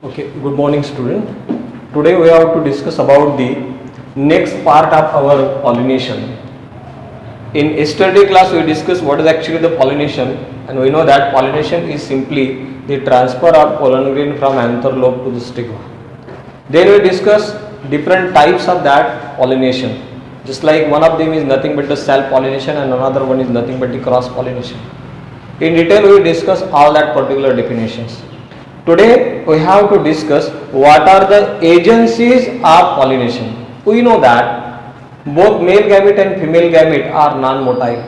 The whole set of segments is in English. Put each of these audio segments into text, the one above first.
Okay, good morning student. Today we have to discuss about the next part of our pollination. In yesterday class we discussed what is actually the pollination, and we know that pollination is simply the transfer of pollen grain from anther lobe to the stigma. Then we discuss different types of that pollination. Just like one of them is nothing but the self pollination and another one is nothing but the cross pollination. In detail we discuss all that particular definitions. Today we have to discuss what are the agencies of pollination. We know that both male gamete and female gamete are non-motile.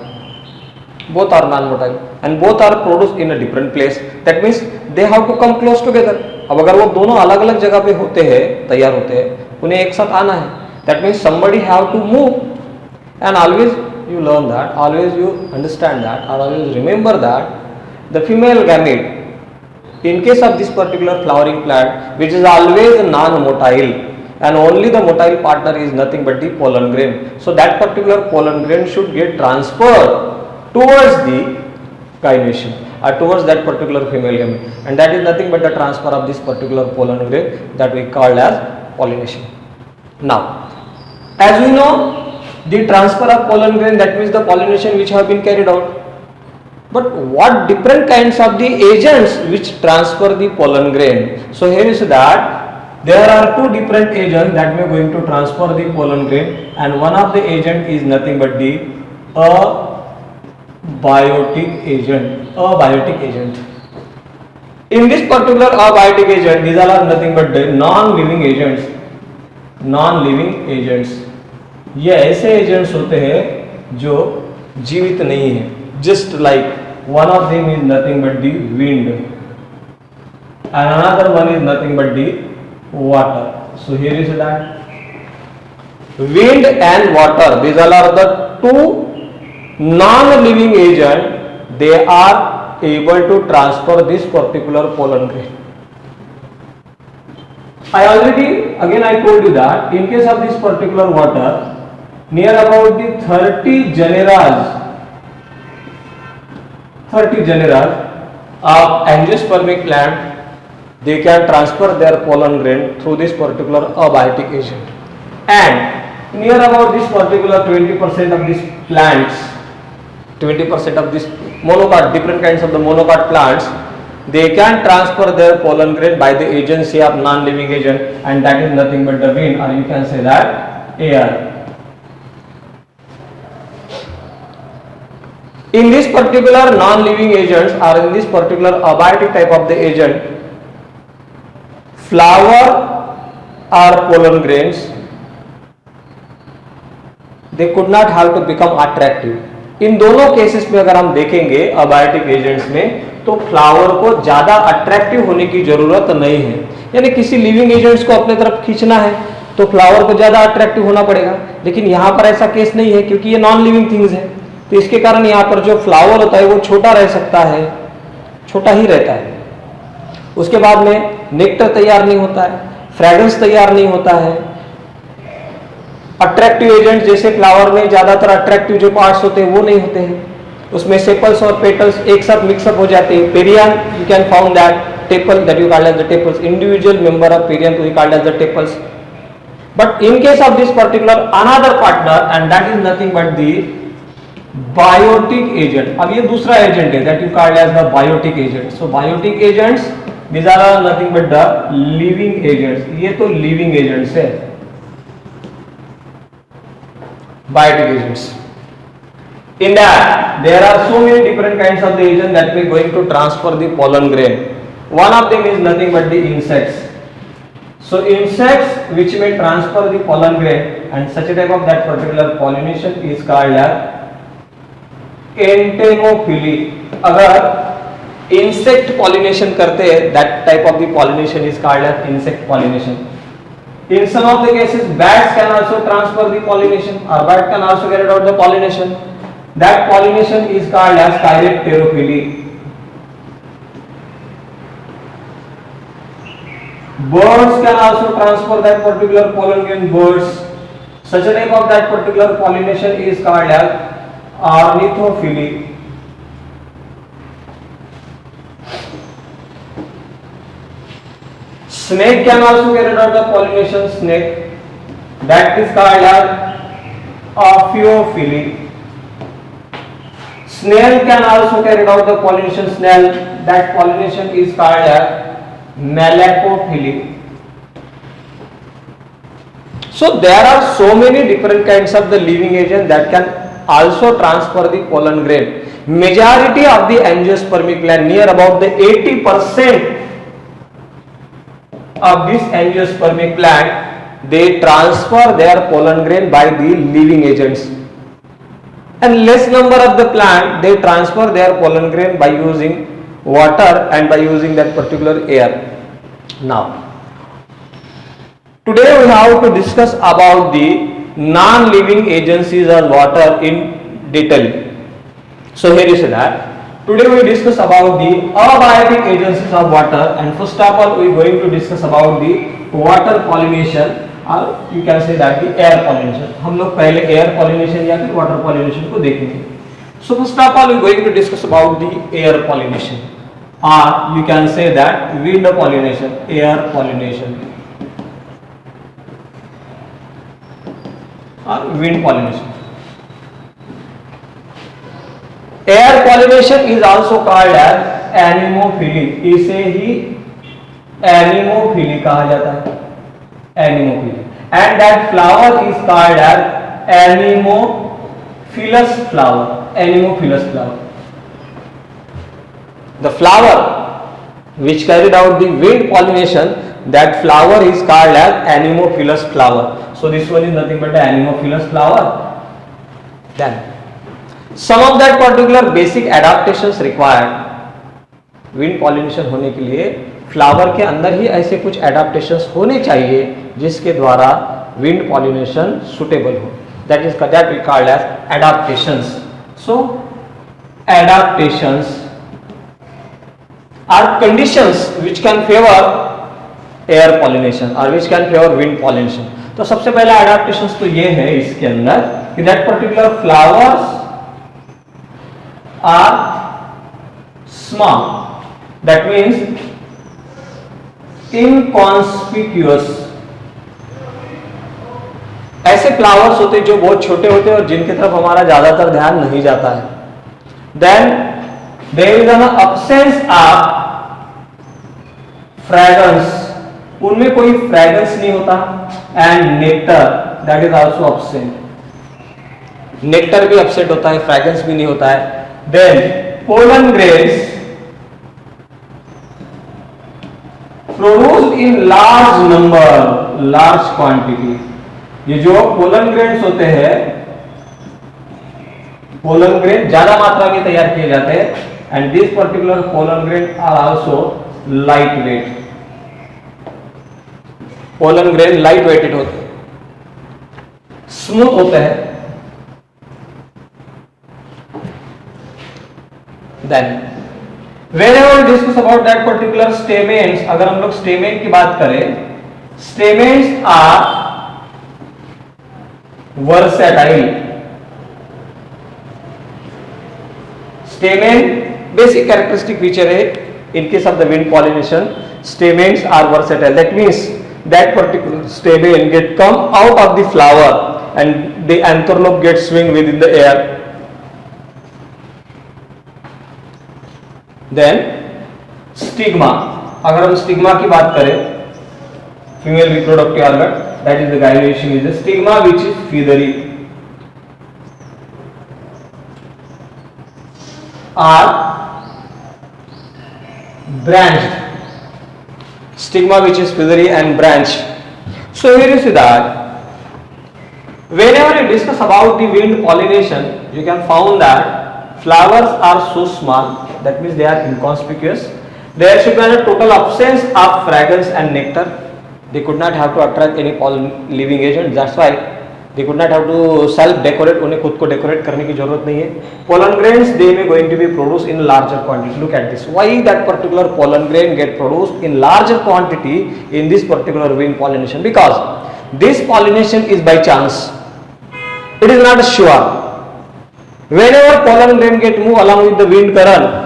Both are non-motile and both are produced in a different place. That means they have to come close together. अब अगर वो दोनों अलग अलग जगह पे होते हैं, तैयार होते हैं, उन्हें एक साथ आना है. That means somebody have to move, and always you learn that, always you understand that, or always remember that the female gamete, in case of this particular flowering plant, which is always non-motile, and only the motile partner is nothing but the pollen grain. So that particular pollen grain should get transferred towards the gynoecium or towards that particular female gamete, and that is nothing but the transfer of this particular pollen grain that we call as pollination. Now, as we know, the transfer of pollen grain, that means the pollination which have been carried out. But what different kinds of the agents which transfer the pollen grain? So here is that there are two different agents that we are going to transfer the pollen grain, and one of the agent is nothing but the abiotic agent. In this particular abiotic agent, these all are nothing but the non-living agents. ये ऐसे agents होते हैं जो जीवित नहीं है. Just like one of them is nothing but the wind and another one is nothing but the water. So here is that wind and water, these all are the two non-living agents. They are able to transfer this particular pollen grain. I told you that in case of this particular water, near about the 30 genera of angiospermic plant, they can transfer their pollen grain through this particular abiotic agent. And near about this particular 20% of these plants, 20% of this monocot, different kinds of the monocot plants, they can transfer their pollen grain by the agency of non-living agent, and that is nothing but the wind, or you can say that air. In this particular non-living agents, or in this particular abiotic type of the agent, flower or pollen grains, they could not have to become attractive. इन दोनों cases में अगर हम देखेंगे abiotic agents में, तो flower को ज्यादा attractive होने की जरूरत नहीं है. यानी किसी लिविंग एजेंट्स को अपने तरफ खींचना है तो फ्लावर को ज्यादा अट्रैक्टिव होना पड़ेगा, लेकिन यहाँ पर ऐसा केस नहीं है क्योंकि ये नॉन लिविंग थिंग्स है. तो इसके कारण यहाँ पर जो फ्लावर होता है वो छोटा रह सकता है, छोटा ही रहता है. उसके बाद में नेक्टर तैयार नहीं होता है, फ्रेग्रेंस तैयार नहीं होता है. अट्रैक्टिव एजेंट जैसे फ्लावर में ज्यादातर अट्रैक्टिव जो पार्ट्स होते हैं वो नहीं होते हैं, उसमें सेपल्स और पेटल्स एक साथ मिक्सअप हो जाते हैं. Perianth you can found that tepal that you called as the tepals, individual member of perianth to be called as the tepals. But in case of this particular another partner, and that is nothing but the biotic agent. अब ये दूसरा agent है that you called as the biotic agent. So biotic agents these are nothing but the living agents. ये तो living agents है, biotic agents. In that there are so many different kinds of the agent that we are going to transfer the pollen grain. One of them is nothing but the insects. So insects which may transfer the pollen grain, and such a type of that particular pollination is called as entomophily. अगर insect pollination करते हैं, that type of the pollination is called as insect pollination. In some of the cases, bats can also transfer the pollination, or bat can also carry out the pollination. That pollination is called as chiropterophily. Birds can also transfer that particular pollen grain. Birds, such a type of that particular pollination is called as ornithophily. Snake can also carry out the pollination. Snake, that is called as Ophiophyly. Snail can also carry out the pollination. Snail, that pollination is called as Malacophily. So there are so many different kinds of the living agent that can also transfer the pollen grain. Majority of the angiospermic gland, near about the 80% of this angiospermic gland, they transfer their pollen grain by the living agents, and less number of the plant they transfer their pollen grain by using water and by using that particular air. Now today we have to discuss about the non-living agencies or water in detail. So here you see that today we discuss about the abiotic agencies of water, and first of all we are going to discuss about the water pollination, or you can say that the air pollination. हम लोग पहले air pollination या फिर water pollination को देखेंगे. So first of all we are going to discuss about the air pollination, or you can say that wind pollination, air pollination or wind pollination. Air pollination is also called as anemophily. इसे ही anemophily कहा जाता है, anemophily. And that flower is called as anemophilous flower. Anemophilous flower. The flower which carried out the wind pollination, that flower is called as anemophilous flower. So this one is nothing but an anemophilous flower. Then some of that particular basic adaptations required. Wind pollination होने के लिए flower के अंदर ही ऐसे कुछ adaptations होने चाहिए जिसके द्वारा विंड पॉलिनेशन सुटेबल हो. That is that we called as adaptations. So adaptations are conditions which can favour air pollination और which can favour wind pollination. तो सबसे पहला एडाप्टेशंस तो ये है इसके अंदर कि that particular flowers are small, that means inconspicuous. ऐसे फ्लावर्स होते हैं जो बहुत छोटे होते हैं और जिनकी तरफ हमारा ज्यादातर ध्यान नहीं जाता है. Then there is an absence of fragrance, उनमें कोई फ्रेग्रेंस नहीं होता. And nectar, that is also absent. Nectar भी absent होता है, फ्रेग्रेंस भी नहीं होता है. Then pollen grains produced in large number, large quantity. ये जो pollen grains होते हैं, pollen grain ज्यादा मात्रा में तैयार किए जाते हैं. And these particular pollen grains are also lightweight. pollen grain lightweighted होते हैं, स्मूथ होते हैं. Then whenever we discuss about that particular stamens, अगर हम लोग stamen की बात करें, stamens are versatile. Stamen basic characteristic feature है in case of the wind pollination. Stamens are versatile. That means that particular stamen get come out of the flower and the antherlobe gets swing within the air. Then stigma, अगर हम stigma की बात करें, female reproductive organ, that is the gyration is the stigma which is feathery or branched. Stigma which is feathery and branched. So here you see that whenever you discuss about the wind pollination, you can found that flowers are so small, that means they are inconspicuous. There should be a total absence of fragrance and nectar. They could not have to attract any pollen living agent. That's why they could not have to self decorate. उन्हें खुद को decorate करने की जरूरत नहीं है. Pollen grains they may going to be produced in larger quantity. Look at this. Why that particular pollen grain get produced in larger quantity in this particular wind pollination? Because this pollination is by chance. It is not sure. Whenever pollen grain get move along with the wind current,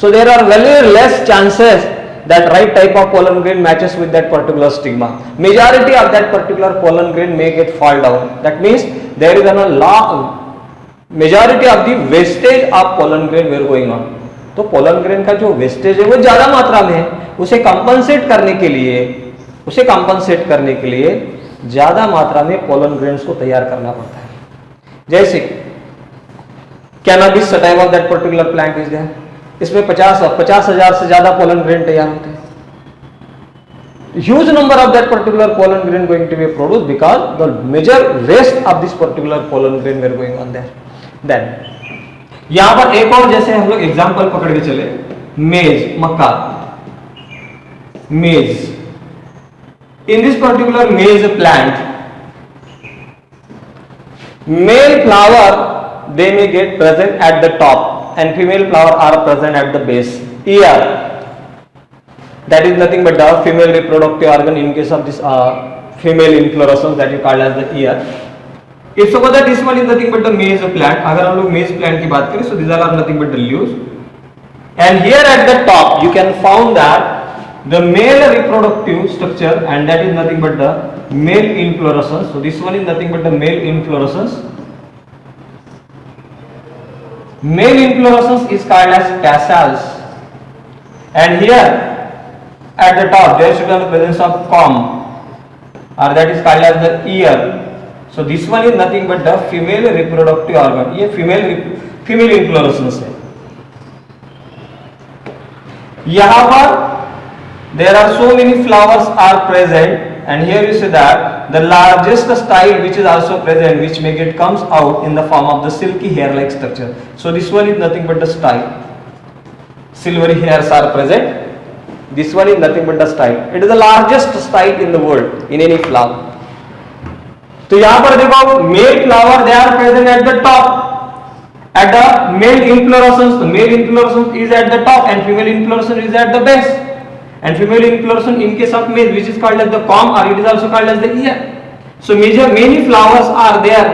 so there are very less chances that right type of pollen grain matches with that particular stigma. Majority of that particular pollen grain may get fall down. That means there is a majority of the wastage of pollen grain were going on. तो pollen grain का जो wastage है वो ज्यादा मात्रा में है, उसे कंपनसेट करने के लिए ज्यादा मात्रा में पोलन ग्रेन्स को तैयार करना पड़ता है. जैसे cannabis sativa of that particular plant is there, इसमें 50,000 से ज्यादा पोलन ग्रेन तैयार होते हैं. Huge number of that particular pollen grain going to be produced because the major waste of this particular pollen grain were going on there. Then यहां पर एक और जैसे हम लोग एग्जांपल पकड़ के चले, मेज, मक्का, मेज. In this particular maize plant, male flower they may get present at the top and female flower are present at the base. Ear, that is nothing but the female reproductive organ in case of this female inflorescence, that is called as the ear. If suppose that this one is nothing but the maize plant, अगर हम लोग maize plant की बात करें, so these are nothing but the leaves, and here at the top you can found that the male reproductive structure, and that is nothing but the male inflorescence. So this one is nothing but the male inflorescence. Male inflorescence is called as tassels, and here at the top there should be the presence of comb, or that is called as the ear. So this one is nothing but the female reproductive organ. ये female inflorescence है. यहाँ पर there are so many flowers are present, and here you see that the largest style which is also present, which may get comes out in the form of the silky hair like structure. So this one is nothing but the style. Silvery hairs are present. This one is nothing but the style. It is the largest style in the world in any flower. तो यहाँ पर देखो male flower they are present at the top at the male inflorescence. The male inflorescence is at the top and female inflorescence is at the base. And female inflorescence in case of male, which is called as the comb, or it is also called as the ear. So many flowers are there,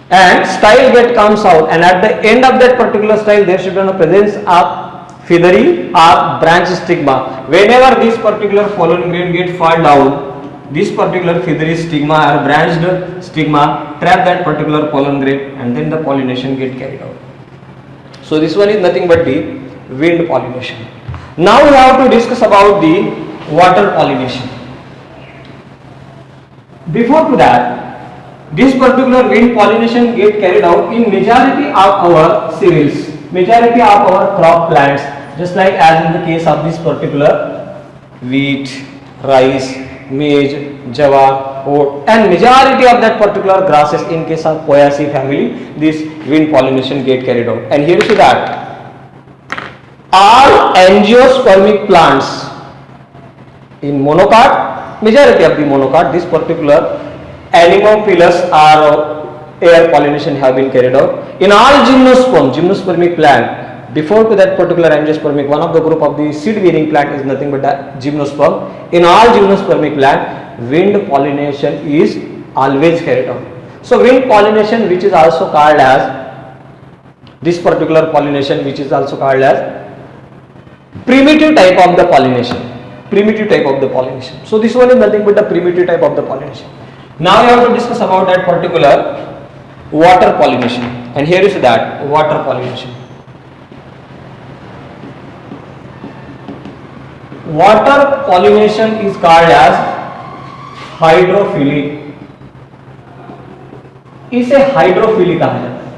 and style get comes out, and at the end of that particular style there should be a presence of feathery or branch stigma. Whenever this particular pollen grain get fall down, this particular feathery stigma or branched stigma trap that particular pollen grain, and then the pollination get carried out. So this one is nothing but the wind pollination. Now we have to discuss about the water pollination. Before to that, this particular wind pollination get carried out in majority of our cereals, majority of our crop plants, just like as in the case of this particular wheat, rice, maize, jawar, oat, and majority of that particular grasses in case of Poaceae family, this wind pollination get carried out. And here you see that all angiospermic plants in monocot, majority of the monocot, this particular Anemophilus or air pollination have been carried out. In all gymnospermic plant, before to that particular angiospermic, one of the group of the seed bearing plant is nothing but the gymnosperm. In all gymnospermic plant, wind pollination is always carried out. So wind pollination, which is also called as this particular pollination, which is also called as primitive type of the pollination. Primitive type of the pollination. So this one is nothing but the primitive type of the pollination. Now we have to discuss about that particular water pollination. And here is that water pollination. Water pollination is called as hydrophily. इसे hydrophily कहा जाता है.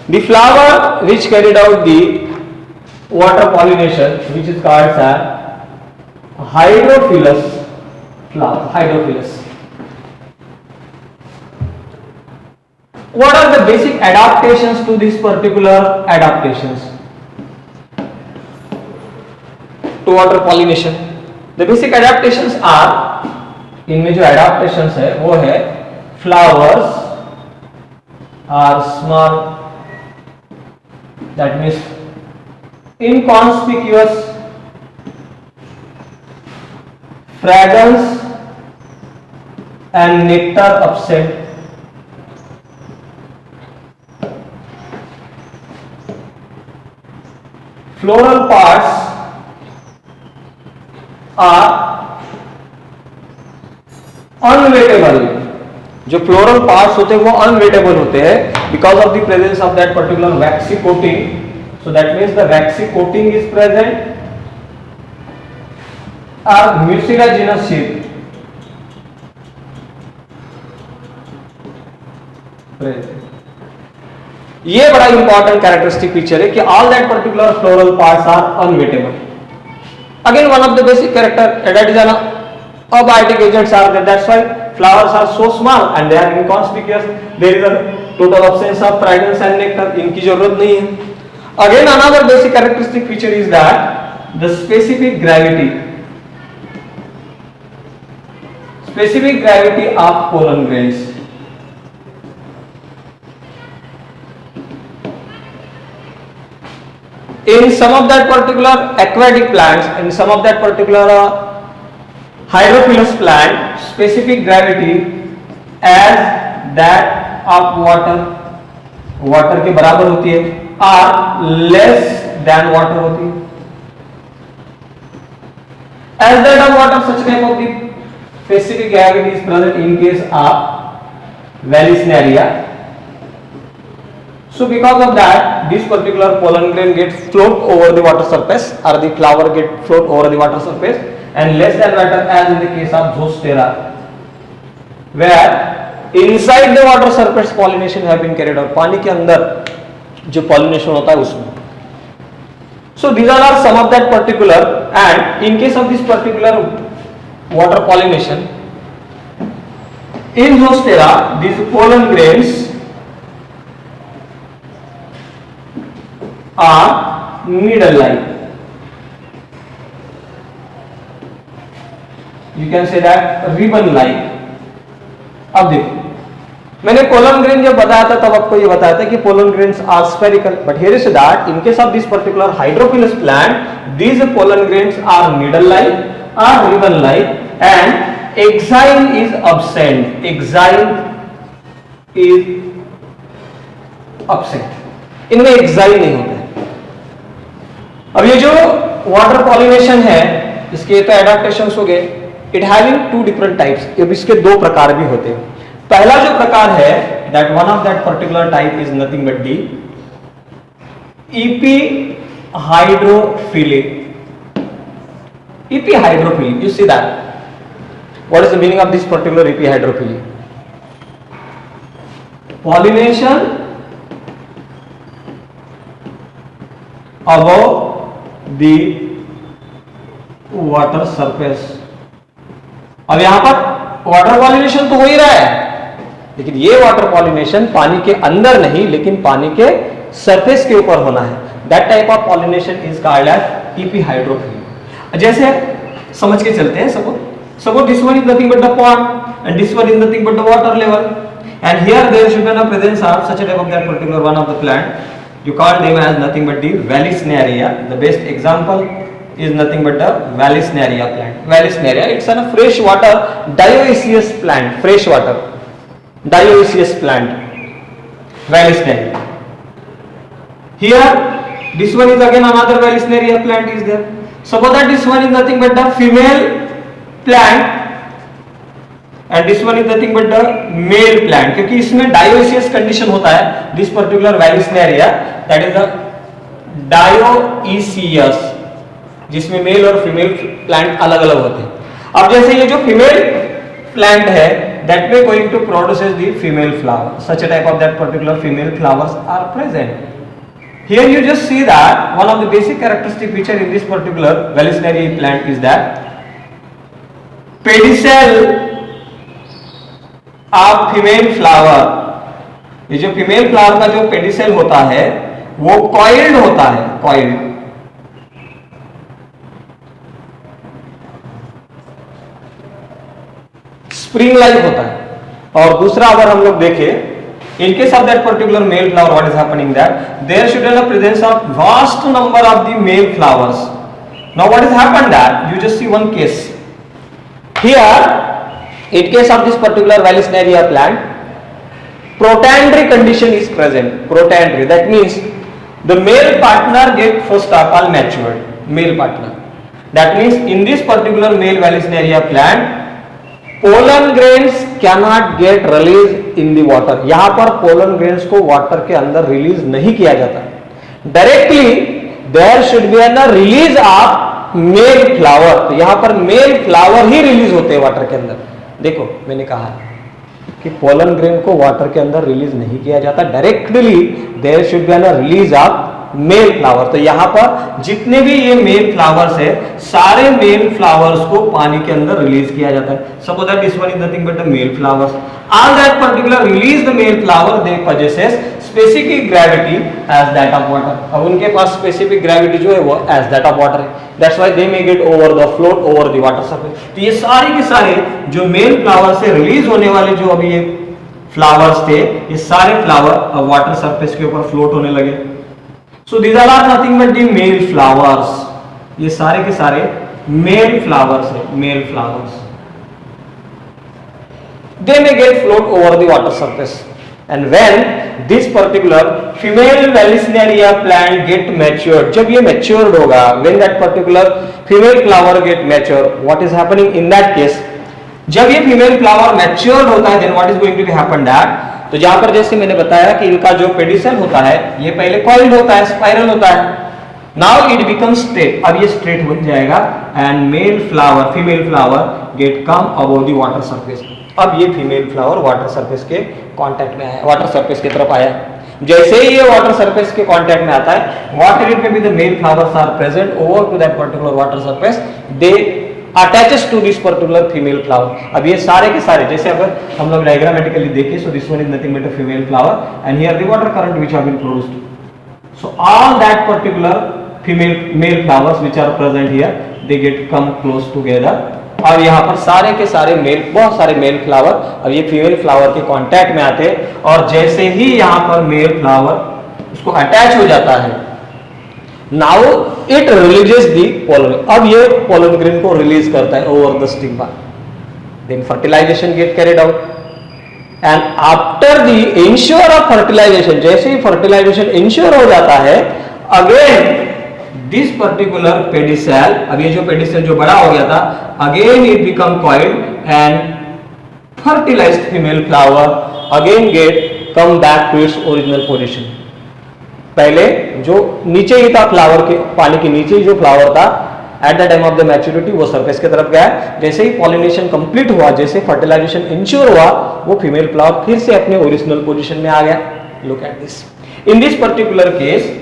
The flower which carried out the water pollination, which is called as hydrophilous flower. Hydrophilous. What are the basic adaptations to this particular adaptations to water pollination? The basic adaptations are, इनमें जो adaptations है वो है flowers are small, that means inconspicuous, fragrance and nectar absent. floral parts are unwettable. जो floral parts होते हैं वो unwettable होते हैं because of the presence of that particular waxy coating. So that means the waxy coating is present or mucilaginous sheet. ये बड़ा important characteristic feature है कि all that particular floral parts are unwettable. Again, one of the basic character that is an abiotic agents are there. That's why flowers are so small and they are inconspicuous. There is a total absence of fragrance and nectar. इनकी जरूरत नहीं है. Again, another basic characteristic feature is that the specific gravity of pollen grains. In some of that particular aquatic plants, in some of that particular hydrophilous plant, specific gravity as that of water के बराबर होती है, or less than water होती है. As that of water, such type of the specific gravity is present in case of Vallisneria. So because of that, this particular pollen grain gets float over the water surface, or the flower get float over the water surface, and less than water as in the case of Zostera, where inside the water surface pollination have been carried out. पानी के अंदर जो pollination होता है उसमें. So these are some of that particular, and in case of this particular water pollination, in Zostera, these pollen grains are needle-like. You can say that ribbon-like. अब देखो, मैंने pollen grain जब बताया था तब आपको ये बताया था कि pollen grains are spherical, but here is that in case of this particular hydrophilous plant, these pollen grains are needle-like, are ribbon-like, and exile is absent. Exile is absent. इनमें exile नहीं होता है. अब ये जो वाटर पॉलिनेशन है इसके तो एडाप्टेशंस हो गए. It having two different types. अब इसके दो प्रकार भी होते हैं. पहला जो प्रकार है that one of that particular type is nothing but the EP hydrophily. EP hydrophily, you see that. What is the meaning of this particular EP hydrophily? Pollination above the water surface. अब यहां पर water pollination तो हो ही रहा है, लेकिन ये water pollination पानी के अंदर नहीं लेकिन पानी के सरफेस के ऊपर होना है. That type of pollination is called as epihydrophily. जैसे समझ के चलते हैं, suppose this one is nothing but the pond and this one is nothing but the water level, and here there should be a presence of such a type of that particular one of the plant. You call them as nothing but the Vallisneria. The best example is nothing but the Vallisneria plant. Vallisneria, it's a fresh water dioecious plant. Fresh water dioecious plant. Vallisneria. Here, this one is again another Vallisneria plant is there. Suppose that this one is nothing but the female plant and this one is nothing but the male plant. क्योंकि इसमें dioecious condition होता है. This particular Vallisneria that is the dioecious, जिसमें mail और female plant अलग अलग होते हैं. अब जैसे ये जो फीमेल प्लांट है that way going to produces the female flower. Such a type of that particular female flowers are present. Here you just see that one of the basic characteristic feature in this particular Vallisneria plant is that pedicel of female flower. ये जो female flower का जो pedicel होता है वो coiled होता है. Coiled spring like होता है. और दूसरा अगर हम लोग देखें in case of that particular male flower what is happening that there should be a presence of vast number of the male flowers. Now what is happened that you just see one case here. In case of this particular Vallisneria plant, protandry condition is present. Protandry, that means the male partner get first are called matured, male partner. That means in this particular male Vallisneria plant, pollen grains cannot get released in the water. यहाँ पर pollen grains को water के अंदर release नहीं किया जाता. Directly there should be a release of male flower. तो यहाँ पर male flower ही release होते हैं water के अंदर. देखो मैंने कहा कि पोलन ग्रेन को वाटर के अंदर रिलीज नहीं किया जाता, directly there should be a release of male flower. तो यहाँ पर जितने भी ये मेल फ्लावर्स है, सारे मेल फ्लावर्स को पानी के अंदर रिलीज किया जाता है. Suppose that this one is nothing but the male flowers. All that particular release the male flower they possesses specific gravity as that of water. अब उनके पास स्पेसिफिक ग्रेविटी जो है वो एज दैट ऑफ वाटर है. That's why they may get over the float over the water surface. तो ये सारे के सारे जो मेल फ्लावर से रिलीज होने वाले जो अभी ये फ्लावर्स थे, ये सारे फ्लावर अब वाटर सरफेस के ऊपर फ्लोट होने लगे. So these are nothing but the male flowers. ये सारे के सारे मेल फ्लावर्स है, male flowers. They may get float over the water surface. And when this particular female Vallisneria plant get matured, जब ये matured होगा, when that particular female flower get mature, what is happening in that case? जब ये female flower matured होता है, then what is going to be happen that? तो जहां पर जैसे मैंने बताया कि इनका जो पेडिसल होता है, ये पहले coiled होता है, स्पाइरल होता है. Now it becomes straight. अब ये straight बन जाएगा and male flower, female flower get come above the water surface. अब ये फीमेल फ्लावर वाटर सरफेस के कांटेक्ट में आया, वाटर सरफेस की तरफ आया. जैसे ही ये वाटर सरफेस के कांटेक्ट में आता है, what it may be the male flowers are present over to that particular water surface, they attaches to this particular female flower. अब ये सारे के सारे, जैसे अगर हम लोग डायग्रामेटिकली देखें, so this one is nothing but a female flower and here the water current which have been produced. So all that particular female male flowers which are present here, they get come close together. और यहाँ पर सारे के सारे mail, बहुत सारे male flower अब ये फीमेल फ्लावर के कांटेक्ट में आते हैं. और जैसे ही यहाँ पर मेल फ्लावर उसको अटैच हो जाता है, now it releases the pollen. अब ये पोलन ग्रेन को रिलीज करता है over the stigma. Then fertilization get carried out and after the ensure of fertilization, जैसे ही फर्टिलाइजेशन इंश्योर हो जाता है, अगेन दिस पर्टिकुलर पेडिसेल, अब ये जो पेडिसेल जो बड़ा हो गया था, again it become coiled and fertilized female flower again get come back to its original position. पहले जो नीचे ही था फ्लावर के, पानी के नीचे ही जो फ्लावर था, at the time of the maturity वो सरफेस की तरफ गया. जैसे ही पॉलिनेशन कंप्लीट हुआ, जैसे फर्टिलाइजेशन इंश्योर हुआ, वो फीमेल फ्लावर फिर से अपने ओरिजिनल पोजीशन में आ गया. Look at this. In this particular case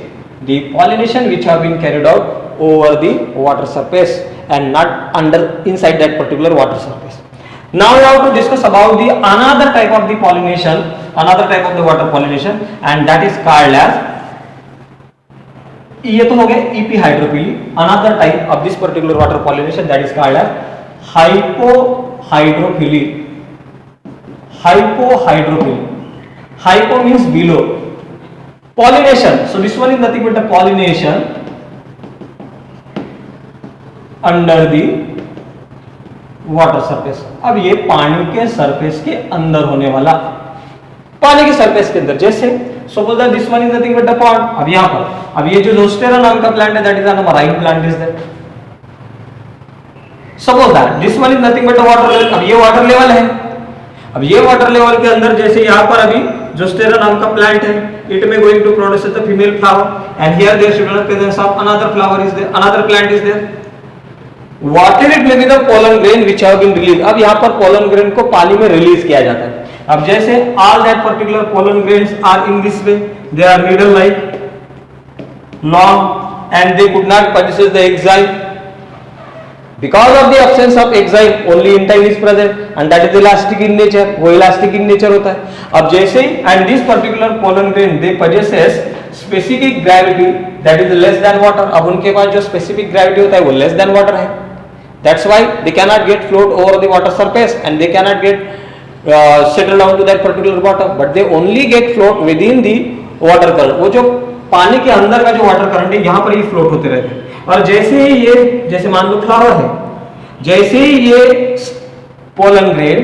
the pollination which have been carried out over the water surface and not under inside that particular water surface. Now we have to discuss about the another type of the pollination, another type of the water pollination, and that is called as, ये तो हो गया epihydropily. Another type of this particular water pollination that is called as hypohydropily. Hypohydropily. Hypo means below. Pollination. So this one is nothing but the pollination under the water surface. अब ये पानी के surface के अंदर होने वाला, पानी के सरफेस के अंदर. जैसे suppose that this one is nothing but the pond. अब यहाँ पर, अब ये जो जोस्टेरा नाम का प्लांट है, that is a marine plant is there. Suppose that this one is nothing but the water level. अब ये वाटर लेवल है. अब ये वाटर लेवल के अंदर जैसे यहाँ पर अभी जोस्टेरा नाम का प्लांट है, it may going to produce the female flower and here there should be the presence of another flower is there, another plant is there. Water it may be the pollen grain which have been released. अब यहाँ पर pollen grain को पानी में release किया जाता है. अब जैसे all that particular pollen grains are in this way, they are needle like, long, and they could not possess the enzyme. Because of the absence of enzyme, only intine is present and that is elastic in nature. वो elastic in nature होता है. अब जैसे and this particular pollen grain they possesses specific gravity that is less than water. अब उनके पास जो specific gravity होता है वो less than water है. That's why they cannot get float over the water surface and they cannot get settle down to that particular water, but they only get float within the water current. वो जो पानी के अंदर का जो water current है, यहाँ पर ये फ्लोट होते रहते हैं. और जैसे ही ये, जैसे मान लो फ्लावर है, जैसे ही ये पोलन ग्रेन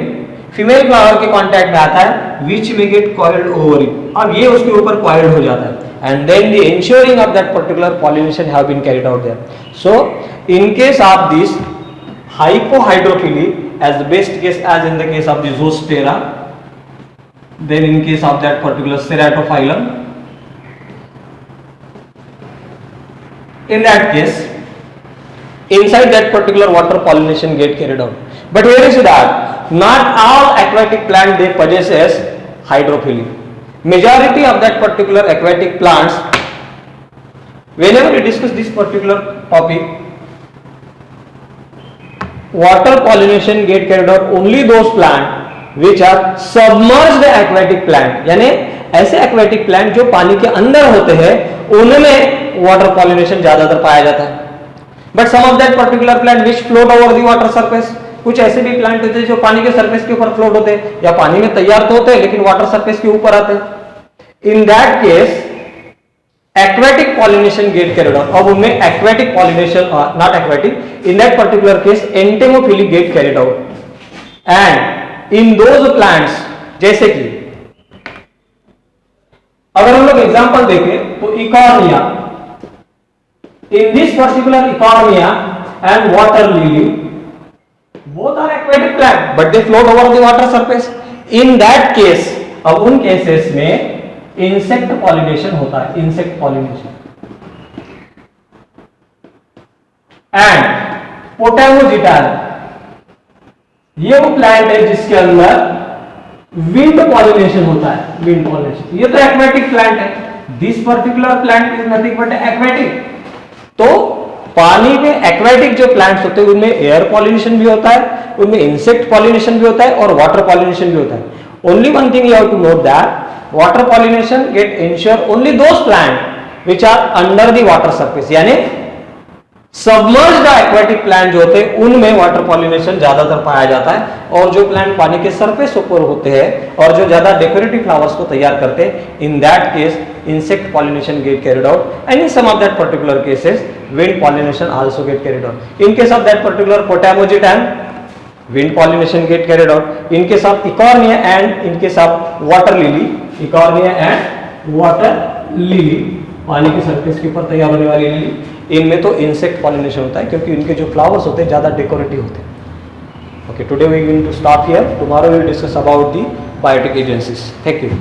फीमेल फ्लावर के कांटेक्ट में आता है, विच में गेट कॉइल्ड ओवर इट. अब ये उसके ऊपर कॉइल्ड हो जाता है. and then the ensuring of that particular pollination have been carried out there. So in case of this hypohydrophily, as the best case, as in the case of the Zostera, then in case of that particular Ceratophyllum, in that case inside that particular water pollination get carried out. But where is that not all aquatic plant they possesses hydrophily. Majority of that particular aquatic plants, whenever we discuss this particular topic, water pollination get carried out only those plant which are submerged aquatic plant, यानी ऐसे aquatic plant जो पानी के अंदर होते हैं उनमें water pollination ज्यादातर पाया जाता है. But some of that particular plant which float over the water surface, कुछ ऐसे भी प्लांट होते हैं जो पानी के सरफेस के ऊपर फ्लोट होते हैं या पानी में तैयार तो होते हैं लेकिन वाटर सरफेस के ऊपर आते हैं. In that case aquatic pollination gate carried out. अब उनमें aquatic pollination not aquatic, in that particular case entomophily gate carried out. And in those plants, जैसे कि अगर हम लोग एग्जांपल देखें तो Eichhornia, in this particular Eichhornia and water lily, both are aquatic plant but they float over the water surface. In that case, अब उन cases में इंसेक्ट पॉलिनेशन होता है, इंसेक्ट पॉलिनेशन. एंड पोटेमोजिटाल, ये वो प्लांट है जिसके अंदर विंड पॉलिनेशन होता है, विंड पॉलिनेशन. ये तो एक्वेटिक प्लांट है. This particular plant is nothing but aquatic. तो पानी में एक्वेटिक जो प्लांट्स होते हैं उनमें एयर पॉलिनेशन भी होता है, उनमें इंसेक्ट पॉलिनेशन भी होता है और वाटर पॉलिनेशन भी होता है. Only one thing you have to note that water pollination get ensure only those plant which are under the water surface, यानी सबमर्ज्ड एक्वेटिक प्लांट जो होते हैं उनमें वाटर पॉलिनेशन ज्यादातर पाया जाता है. और जो प्लांट पानी के सरफेस ऊपर होते हैं और जो ज्यादा डेकोरेटिव फ्लावर्स को तैयार करते हैं, in that case insect pollination get carried out, and in some of that particular cases wind pollination also get carried out. In case of that particular Potamogeton, wind pollination get carried out. In case of Eichhornia and in case of water lily, Eichhornia and water lily, पानी की surface के ऊपर तैयार होने वाली lily, इनमें तो insect pollination होता है क्योंकि इनके जो फ्लावर्स होते हैं ज्यादा डेकोरेटिव होते हैं. Okay, today we are going to stop here. Tomorrow we will discuss about the biotic agencies. Thank you.